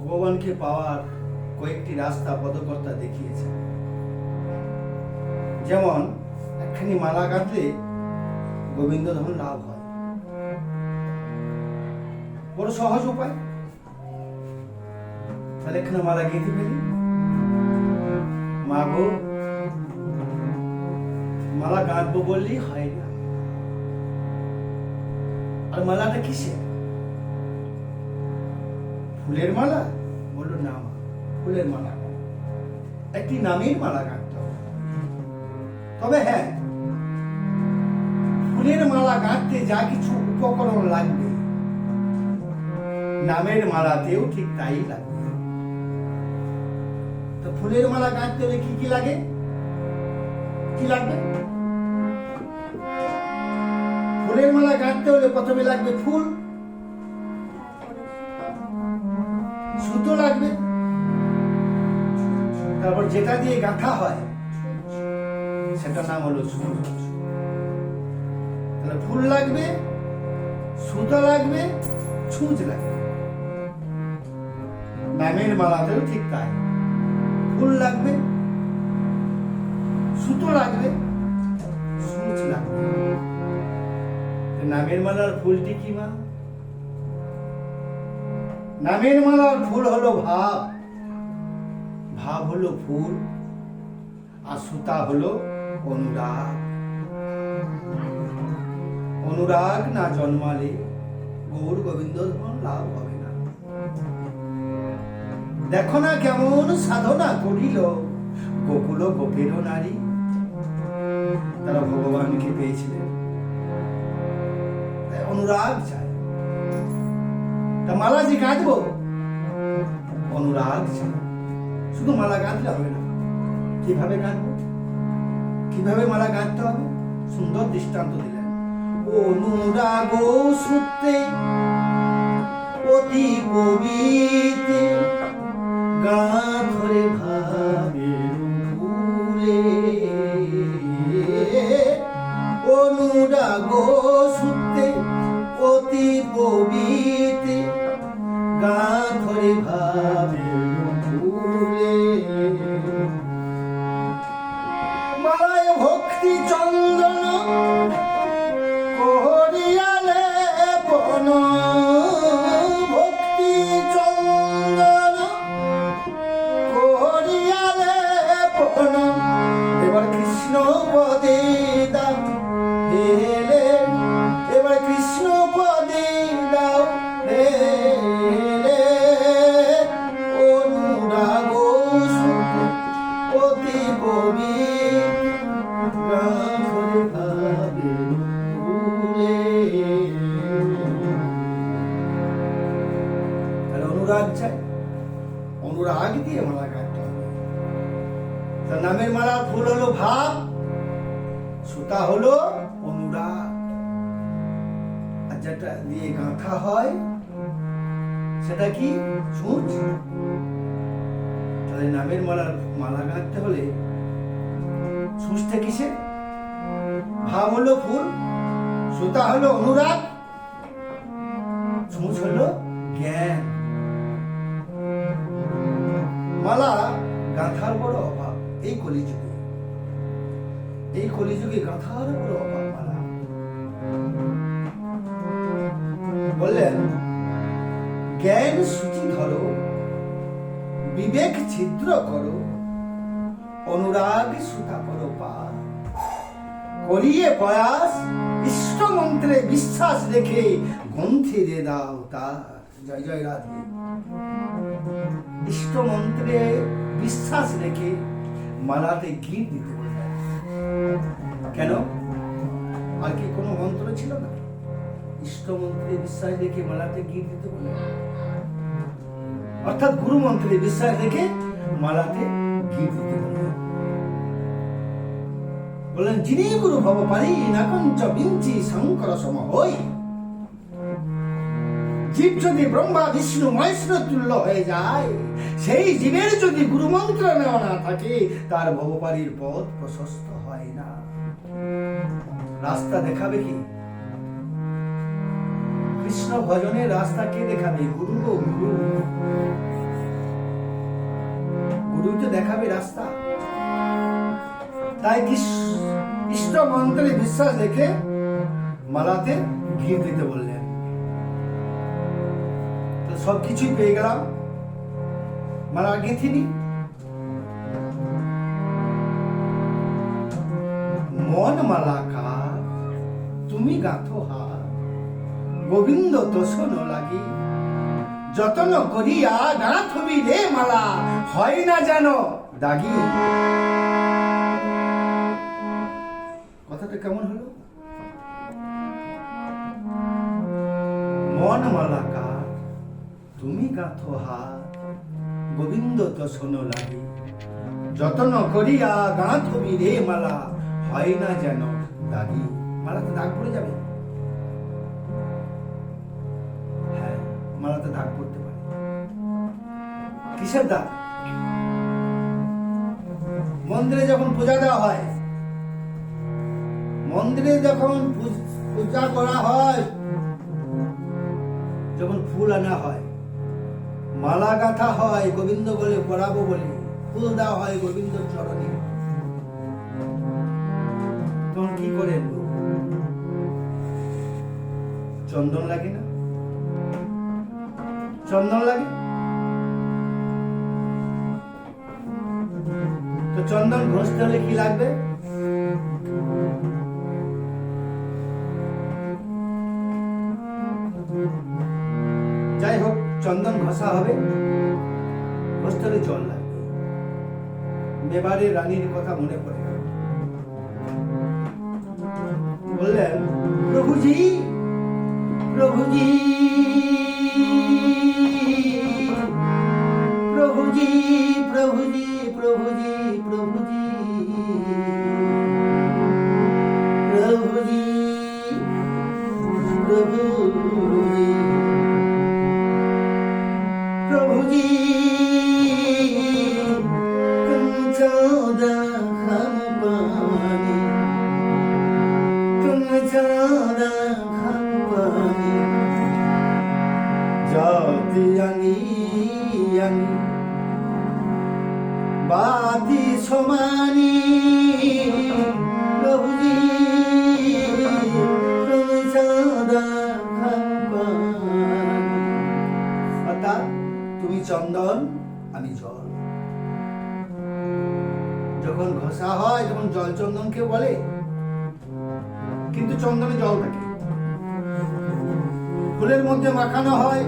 ভগবানকে পাওয়ার কয়েকটি রাস্তা পদকর্তা দেখিয়েছে। যেমন একখানি মালা গাঁথলে গোবিন্দ ধন লাভ হয়, বড় সহজ উপায়। তাহলে এখানে মালা গেঁথে ফেলি, মা গো মালা গাঁথবো বললেই হয় না। আর মালাটা কিসের? ফুলের মালা? বললো না মা, ফুলের মালা একটি নামের মালা গাঁথতে হবে। তবে হ্যাঁ, ফুলের মালা গাঁথতে যা কিছু উপকরণ লাগবে, নামের মালাতেও ঠিক তাই লাগবে। তো ফুলের মালা গাঁথতে হলে কি কি লাগে? কি লাগবে? ফুলের মালা গাঁথতে হলে প্রথমে লাগবে ফুল, সুতো লাগবে, তারপর যেটা দিয়ে গাঁথা হয় সেটার নাম হলো ছুঁচ। তাহলে ফুল লাগবে, সুতো লাগবে, ছুঁচ লাগবে। নামের মালাতেও ঠিক তাই, ফুল লাগবে, সুতো লাগবে, ছুঁচ লাগবে। নামের মালার ফুলটি কি মা? নামের মালার ফুল হলো ভাব, ভাব হলো ফুল, আর সুতা হলো অনুরাগ। অনুরাগ না জন্মালে গৌর গোবিন্দ ধন লাভ হবে না। দেখো না কেমন সাধনা করিল গোকুল গোপের নারী, তারা ভগবানকে পেয়েছিলেন। অনুরাগ চাই। তা মালা যে গাঁথবো, অনুরাগ চাই। শুধু মালা গাঁথলে হবে না, কিভাবে গাঁথবো, কিভাবে মালা গাঁথতে হবে সুন্দর দৃষ্টান্ত দিলেন। অনুরাগ সূত্রে অতি পবিত্রে গাঁথরে ভাবের ফুলে। অনুরাগ সূত্রে অতি পবিত্রে গাঁথরে ভাবের ফুলে। মালায় ভক্তি চন্দন করিয়ালে বন, ভক্তি চন্দন করিয়ালে বন। এবার কৃষ্ণ পদে দাও হেলে, এবার কৃষ্ণ পদে দাও হেলে। অনুরাগ সূত্রে অতি পবিত্রে গাঁথরে ভাবের ফুলে। তাহলে অনুরাগ চাই, অনুরাগ দিয়ে মালা গাঁথতে হবে। তার নামের মালা ফুল হলো ভাব, সুতা হলো অনুরাগ, আর যেটা দিয়ে গাঁথা হয় সেটা কি? ছুঁচ। তাহলে নামের মালা গাঁথতে হলে ছুঁচটা কিসে? ভাব হলো ফুল, সুতা হলো অনুরাগ, ছুঁচ হলো জ্ঞান। মালা গাঁথার বড় অভাব এই কলিযুগে, এই কলিযুগে গাঁথার বড় অভাব মালা। বললেন জ্ঞান সূচি ধরো, বিবেক ছিদ্র করো, অনুরাগ সুতা করো পার। করিয়ে প্রয়াস ইষ্ট মন্ত্রে বিশ্বাস রেখে গ্রন্থে দিয়ে দাও তার। জয় জয় রাধে। ইষ্ট মন্ত্রে বিশ্বাস রেখে মালাতে গিট দিতে বললেন। কেন? আর কি কোনো মন্ত্র ছিল না? ইষ্ট মন্ত্রে বিশ্বাস রেখে মালাতে গিট দিতে বললেন, অর্থাৎ গুরু মন্ত্রে বিশ্বাস রেখে মালাতে গিট দিতে বললেন। বললেন যিনি গুরু ভব পারি না কঞ্চ বিঞ্চি শঙ্কর সম হই। জীব যদি ব্রহ্মা বিষ্ণু মহেশ্বর তুল্য হয়ে যায়, সেই জীবের যদি গুরু মন্ত্র নেওয়া না থাকে, তার ভবপারীর পথ প্রশস্ত হয় না। রাস্তা দেখাবে কি? কৃষ্ণ ভজনের রাস্তা কে দেখাবে? গুরু গো গুরু। তাই ইষ্ট মন্ত্রে বিশ্বাস রেখে মালাতে ঘি দিতে বললেন। তো সবকিছুই পেয়ে গেলাম, মালা গেঁথিনি। মন মালাকার তুমি গাঁথো হার, গোবিন্দ তোষণ লাগি, যতন করিয়া গাঁথবি রে মালা, হয় না যেন দাগি। কথাটা কেমন হলো? মন মালাকার তুমি গাঁথো হার, গোবিন্দ তোষণ লাগি, যতন করিয়া গাঁথবি রে মালা, হয় না যেন দাগি। মালাতে দাগ পড়ে যাবে? হ্যাঁ, মালাতে দাগ পড়তে পারে। কিসের দাগ? মন্দিরে যখন পূজা দেওয়া হয়, মন্দিরে যখন পূজা করা হয়, যখন ফুল আনা হয়, মালা গাঁথা হয় গোবিন্দ বলে, পড়াবো বলে, ফুল দেওয়া হয় গোবিন্দ চরণে, তখন কি করেন? চন্দন লাগে না? চন্দন লাগে। তো চন্দন ঘষতে হলে কি লাগবে? যাই হোক, চন্দন ঘষা হবে, ঘষতে হলে জল লাগবে। মেবারের রানীর কথা মনে পড়ে গেল। বললেন, প্রভুজি প্রভুজি প্রভুজি প্রভুজি প্রভুজি প্রভুজি প্রভুজি প্রভুজি প্রভুজি, तुम चौदह हम पानी, तुम चौदह हम पानी, जाती अंगी अंगी बाती समानी, प्रभुजी तुम चौदह हम पानी। अर्थात তুমি চন্দন, আমি জল। যখন ঘষা হয় তখন জল চন্দনকে বলে, কিন্তু চন্দনে জল থাকে। ফুলের মধ্যে মাখানো হয়,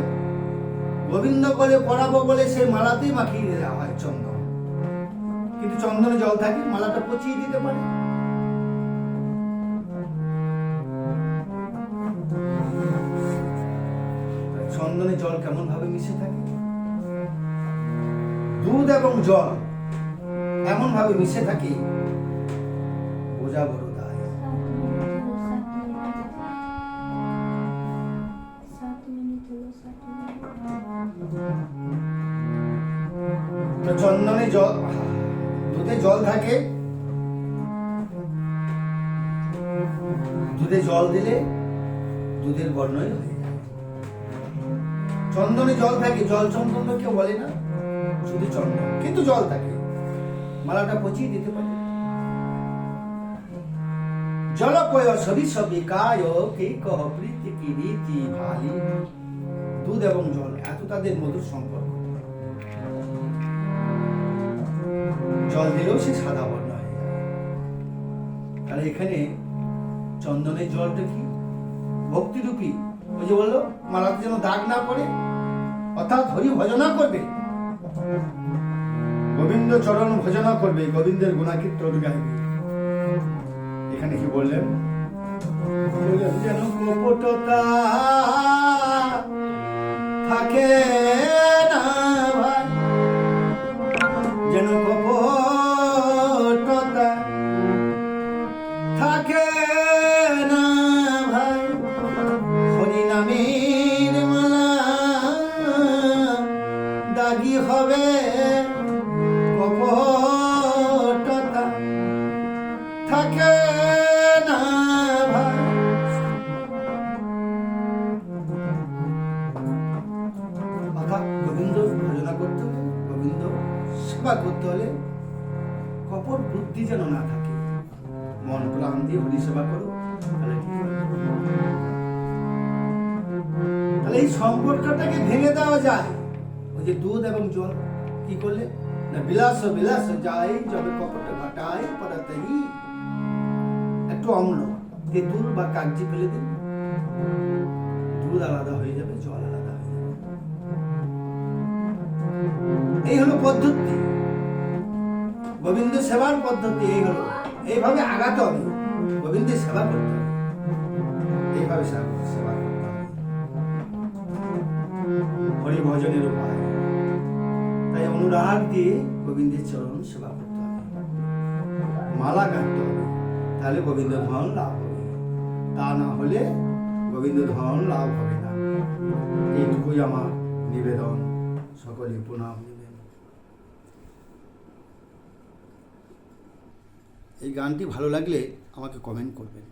গোবিন্দ বলে, পড়াবো বলে, সেই মালাতেই মাখিয়ে দেওয়া হয় চন্দন, কিন্তু চন্দনে জল থাকে, মালাটা পচিয়ে দিতে পারে। চন্দনে জল কেমন ভাবে মিশে থাকে? দুধ এবং জল এমন ভাবে মিশে থাকে, বোঝা বড় দায়। তো চন্দনে জল, দুধে জল থাকে, দুধে জল দিলে দুধের বর্ণই হয়ে যায়। চন্দনে জল থাকে, জল চন্দন কেউ বলে না, শুধু চন্দন, কিন্তু জল থাকে, মালাটা পচিয়ে দিতে পারে। জলপয় সবই সবই কায় কে কহ প্রীতি কি রীতি ভালি। দুধ এবং জল এত তাদের মধুর সম্পর্ক, জল দিলেও সে সাদা বর্ণ হয়ে যায়। আর এখানে চন্দনের জলটা কি? ভক্তিরূপী। ওই যে বললো, মালাতে যেন দাগ না পড়ে, অর্থাৎ হরি ভজনা করবে, গোবিন্দ চরণ ভজনা করবে, গোবিন্দের গুণাকীর্তন গাইবে। এখানে কি বললেন? যেন কপটতা থাকে না ভাই, যেন কপটতা থাকে না ভাই, হরি নামের মালা দাগি হবে, কপটতা থাকে না ভাই। অর্থাৎ গোবিন্দ ভজনা করতে হলে, গোবিন্দ সেবা করতে হলে কপট বুদ্ধি যেন না থাকে, মন প্রাণ দিয়ে হরি সেবা করো, তাহলে ঠিক হবে। তাহলে এই সম্পর্কটাকে ভেঙে দেওয়া যায়। ওই যে দুধ এবং জল কি করলে না, বিলাস বিলাস যায় যবে কপট ঘটায় পরাতেই, একটু অম্ল তেঁতুল বা কাগজি ফেলে দিন, দুধ আলাদা হয়ে যাবে, জল আলাদা হয়ে যাবে। এই হলো পদ্ধতি, গোবিন্দ সেবার পদ্ধতি। এই হলো, এইভাবে আগাতে হবে, গোবিন্দের সেবা করতে হবে, এইভাবে সেবা করতে হবে, হরি ভজনের উপায়। তাই অনুরাগ দিয়ে গোবিন্দের চরণ সেবা করতে হবে, মালা গাঁথতে হবে, তাহলে গোবিন্দ ধন লাভ হবে। তা না হলে গোবিন্দ ধন লাভ হবে না। এইটুকুই আমার নিবেদন, সকলে প্রণাম নেবেন। এই গানটি ভালো লাগলে আমাকে কমেন্ট করবেন।